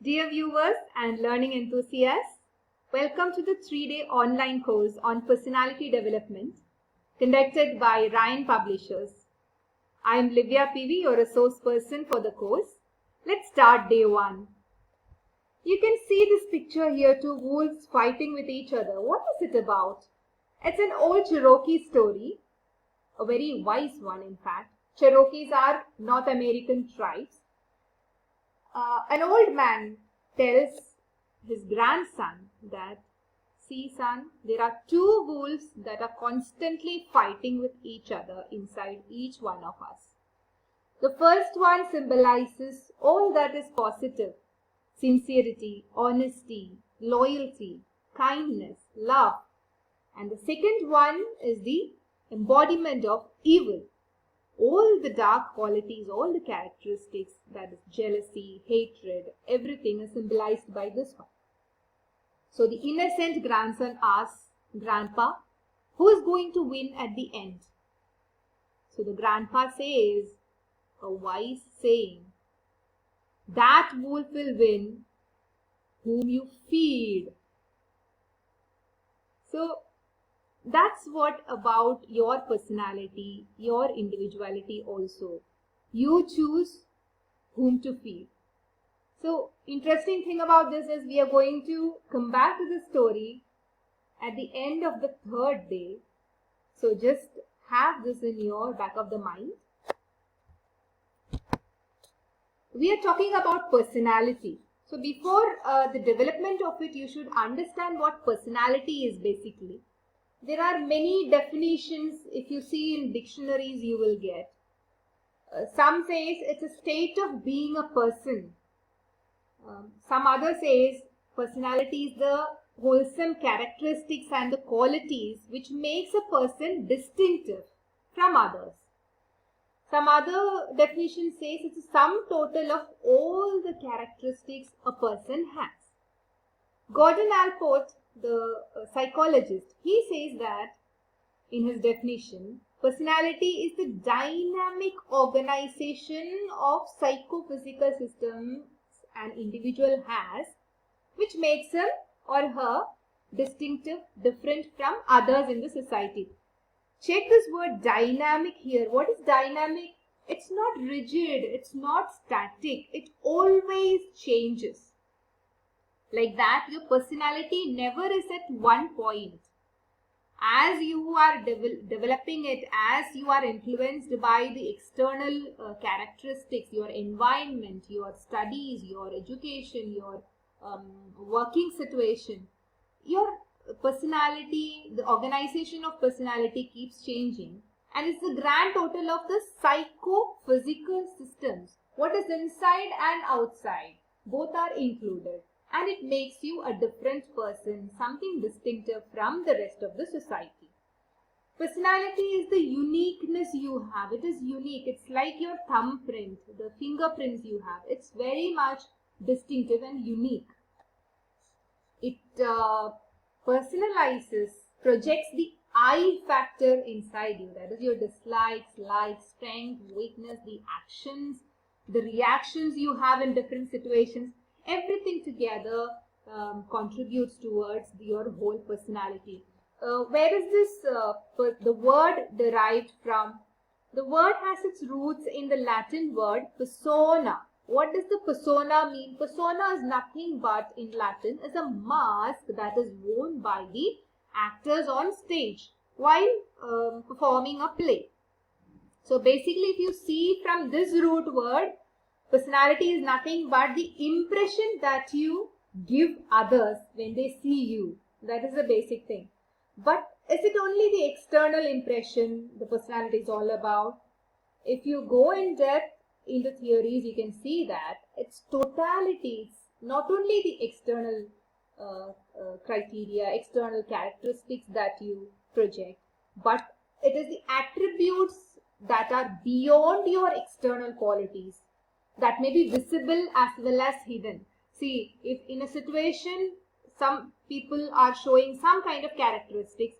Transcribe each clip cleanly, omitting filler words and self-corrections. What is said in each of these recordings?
Dear viewers and learning enthusiasts, welcome to the 3-day online course on personality development conducted by Ryan Publishers. I am Livia PV, your resource person for the course. Let's start day 1. You can see this picture here, two wolves fighting with each other. What is it about? It's an old Cherokee story, a very wise one in fact. Cherokees are North American tribes. An old man tells his grandson that, see son, there are two wolves that are constantly fighting with each other inside each one of us. The first one symbolizes all that is positive: sincerity, honesty, loyalty, kindness, love. And the second one is the embodiment of evil. All the dark qualities, all the characteristics, that is jealousy, hatred, everything is symbolized by this one. So the innocent grandson asks grandpa, who is going to win at the end? So the grandpa says, a wise saying, that wolf will win whom you feed. So that's what about your personality, your individuality also. You choose whom to feed. So interesting thing about this is we are going to come back to the story at the end of the 3rd day. So just have this in your back of the mind. We are talking about personality. So before the development of it, you should understand what personality is basically. There are many definitions. If you see in dictionaries, you will get. Some says it's a state of being a person. Some other says personality is the wholesome characteristics and the qualities which makes a person distinctive from others. Some other definition says it's a sum total of all the characteristics a person has. Gordon Allport, the psychologist, he says that in his definition, personality is the dynamic organization of psychophysical systems an individual has, which makes him or her distinctive, different from others in the society. Check this word dynamic here. What is dynamic? It's not rigid, it's not static, it always changes. Like that, your personality never is at one point. As you are developing it, as you are influenced by the external characteristics, your environment, your studies, your education, your working situation, your personality, the organization of personality keeps changing, and it's the grand total of the psychophysical systems. What is inside and outside, both are included, and it makes you a different person, something distinctive from the rest of the society. Personality is the uniqueness you have. It is unique. It's like your thumbprint, the fingerprints you have. It's very much distinctive and unique. It personalizes, projects the I factor inside you. That is your dislikes, likes, strength, weakness, the actions, the reactions you have in different situations. Everything together contributes towards your whole personality. Where is this the word derived from? The word has its roots in the Latin word persona. What does the persona mean? Persona is nothing but, in Latin, is a mask that is worn by the actors on stage while performing a play. So basically, if you see from this root word, personality is nothing but the impression that you give others when they see you. That is the basic thing. But is it only the external impression the personality is all about? If you go in depth into theories, you can see that it's totality. It's not only the external criteria, external characteristics that you project, but it is the attributes that are beyond your external qualities, that may be visible as well as hidden. See, if in a situation some people are showing some kind of characteristics,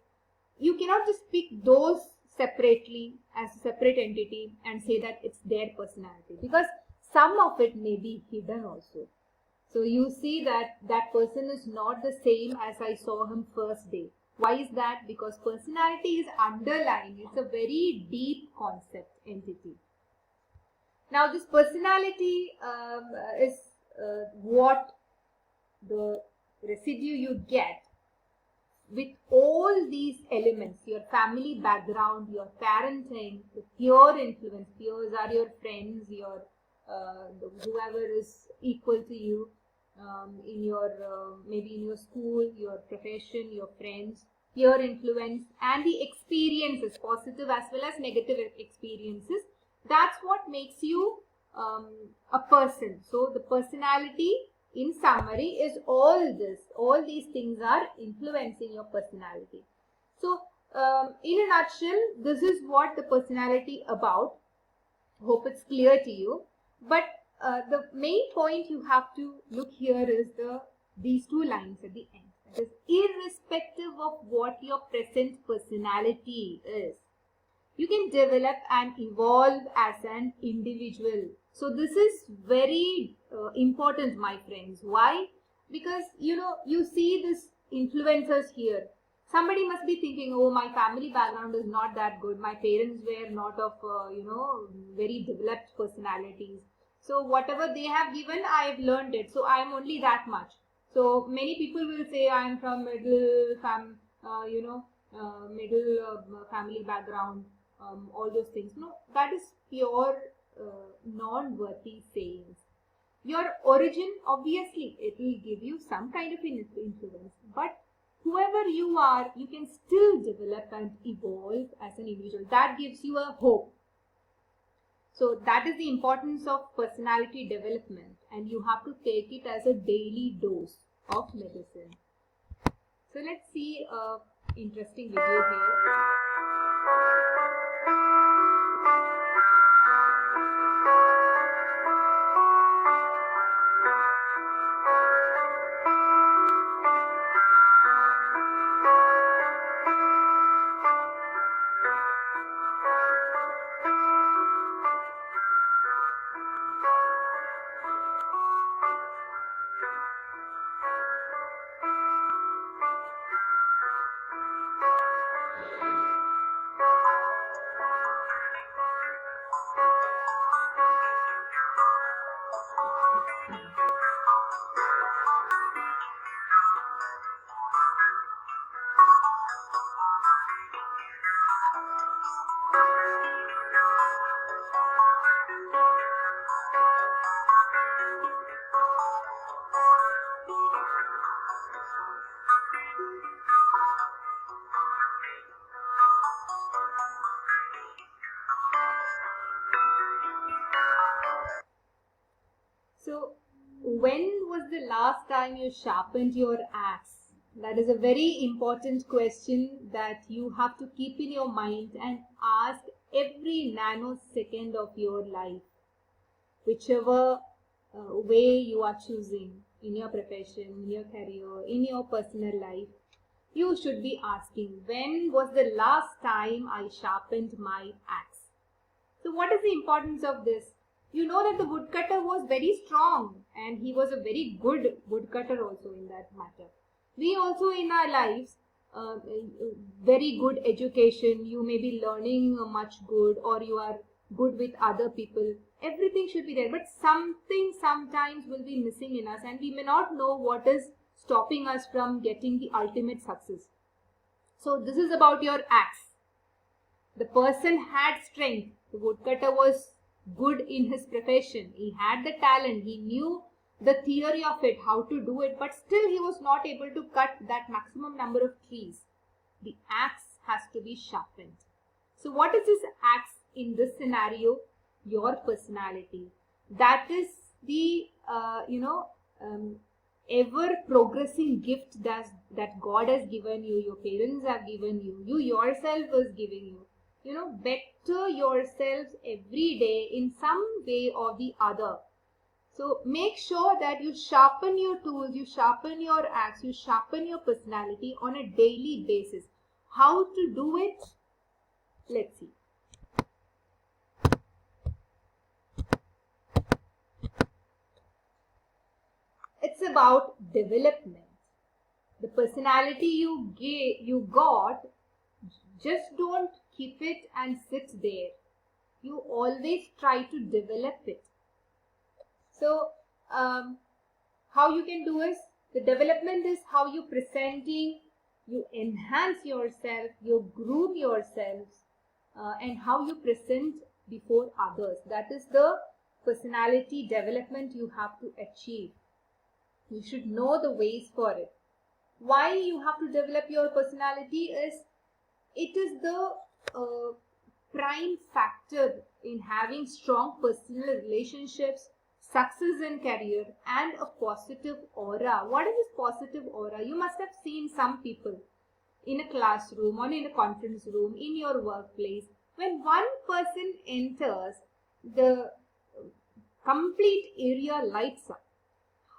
you cannot just pick those separately as a separate entity and say that it's their personality, because some of it may be hidden also. So you see that that person is not the same as I saw him first day. Why is that? Because personality is underlying. It's a very deep concept entity. Now this personality is what the residue you get with all these elements, your family background, your parenting, the peer influence. Peers are your friends, your whoever is equal to you in your maybe in your school, your profession, your friends, peer influence, and the experiences, positive as well as negative experiences. That's what makes you a person. So the personality, in summary, is all this. All these things are influencing your personality. So in a nutshell, this is what the personality about. Hope it's clear to you. But the main point you have to look here is these two lines at the end. That is, irrespective of what your present personality is, you can develop and evolve as an individual. So this is very important, my friends. Why? Because you see this influencers here. Somebody must be thinking, oh, my family background is not that good. My parents were not of very developed personalities. So whatever they have given, I have learned it. So I am only that much. So many people will say I am from middle family background. All those things. No, that is pure non-worthy sayings. Your origin, obviously, it will give you some kind of influence, but whoever you are, you can still develop and evolve as an individual. That gives you a hope. So that is the importance of personality development, and you have to take it as a daily dose of medicine. So let's see a interesting video here. So, when was the last time you sharpened your axe? That is a very important question that you have to keep in your mind and ask every nanosecond of your life. Whichever way you are choosing in your profession, in your career, in your personal life, you should be asking, when was the last time I sharpened my axe? So what is the importance of this? You know that the woodcutter was very strong and he was a very good woodcutter also in that matter. We also in our lives, very good education, you may be learning much good, or you are good with other people. Everything should be there, but something sometimes will be missing in us and we may not know what is stopping us from getting the ultimate success. So this is about your axe. The person had strength. The woodcutter was good in his profession. He had the talent. He knew the theory of it, how to do it, but still he was not able to cut that maximum number of trees. The axe has to be sharpened. So what is this axe in this scenario? Your personality. That is the, ever progressing gift that God has given you, your parents have given you, you yourself is giving you. Better yourselves every day in some way or the other. So make sure that you sharpen your tools, you sharpen your axe, you sharpen your personality on a daily basis. How to do it? Let's see. about development. The personality you got, just don't keep it and sit there. You always try to develop it. So how you can do is, the development is how you presenting, you enhance yourself, you groom yourselves, and how you present before others. That is the personality development you have to achieve. You should know the ways for it. Why you have to develop your personality is, it is the prime factor in having strong personal relationships, success in career, and a positive aura. What is this positive aura? You must have seen some people in a classroom or in a conference room, in your workplace. When one person enters, the complete area lights up.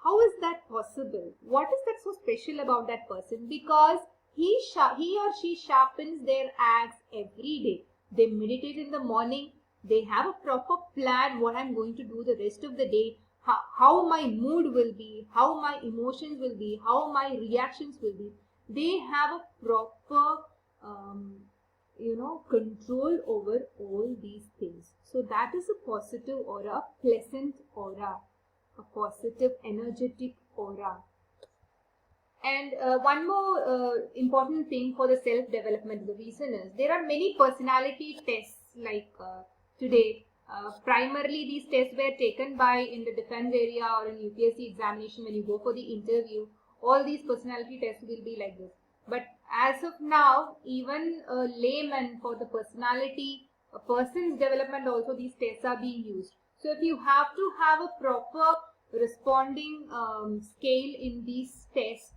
How is that possible? What is that so special about that person? Because he or she sharpens their axe every day. They meditate in the morning. They have a proper plan what I'm going to do the rest of the day, how my mood will be, how my emotions will be, how my reactions will be. They have a proper control over all these things. So that is a positive aura, pleasant aura, a positive energetic aura. And one more important thing for the self-development, the reason is, there are many personality tests like today. Primarily these tests were taken by in the defense area or in UPSC examination. When you go for the interview, all these personality tests will be like this. But as of now, even a layman, for the personality, a person's development also, these tests are being used. So if you have to have a proper responding scale in these tests,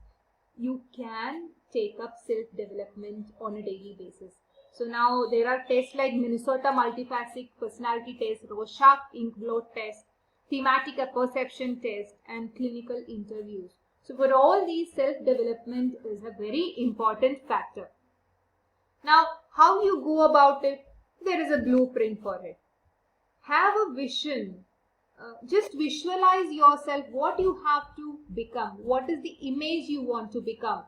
you can take up self-development on a daily basis. So now there are tests like Minnesota Multifaceted Personality Test, Rorschach Inkblot Test, Thematic Apperception Test, and clinical interviews. So for all these, self-development is a very important factor. Now, how you go about it? There is a blueprint for it. Have a vision. Just visualize yourself, what you have to become, what is the image you want to become,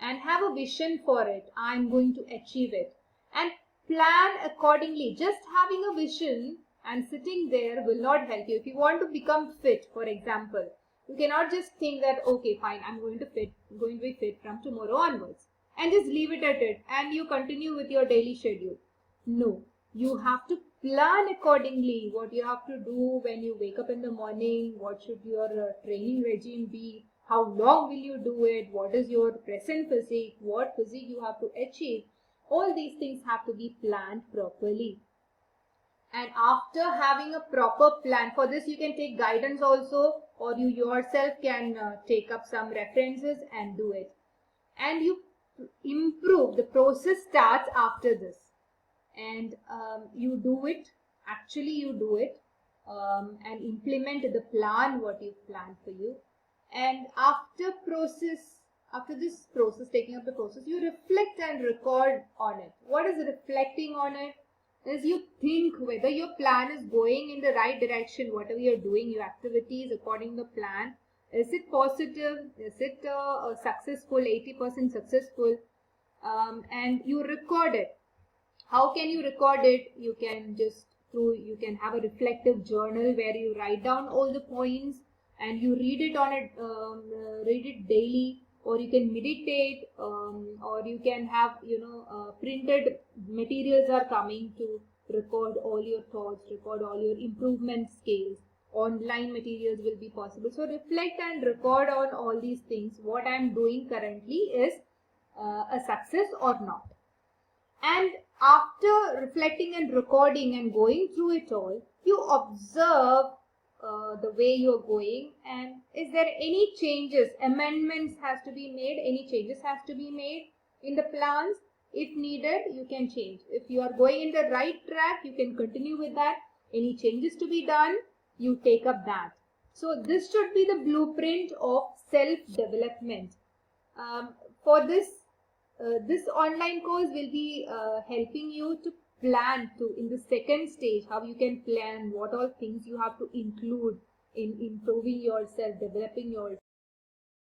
and have a vision for it. I'm going to achieve it, and plan accordingly. Just having a vision and sitting there will not help you. If you want to become fit, for example, you cannot just think that, okay, fine, I'm going to be fit from tomorrow onwards, and just leave it at it, and you continue with your daily schedule. No, you have to plan accordingly what you have to do when you wake up in the morning, what should your training regime be, how long will you do it, what is your present physique, what physique you have to achieve. All these things have to be planned properly. And after having a proper plan, for this you can take guidance also, or you yourself can take up some references and do it. And you improve. The process starts after this. And you do it, and implement the plan what you planned for you. And after this process, taking up the process, you reflect and record on it. What is reflecting on it? Is you think whether your plan is going in the right direction, whatever you're doing, your activities according to the plan. Is it positive? Is it successful, 80% successful? And you record it. How can you record it? You can have a reflective journal where you write down all the points and you read it daily, or you can meditate, or you can have printed materials are coming to record all your thoughts, record all your improvement scales. Online materials will be possible. So reflect and record on all these things. What I am doing currently is a success or not. And after reflecting and recording and going through it all, you observe the way you're going, and is there any changes, amendments has to be made, any changes has to be made in the plans. If needed, you can change. If you are going in the right track, you can continue with that. Any changes to be done, you take up that. So this should be the blueprint of self-development. For this, this online course will be helping you to plan in the second stage, how you can plan, what all things you have to include in improving yourself, developing yourself.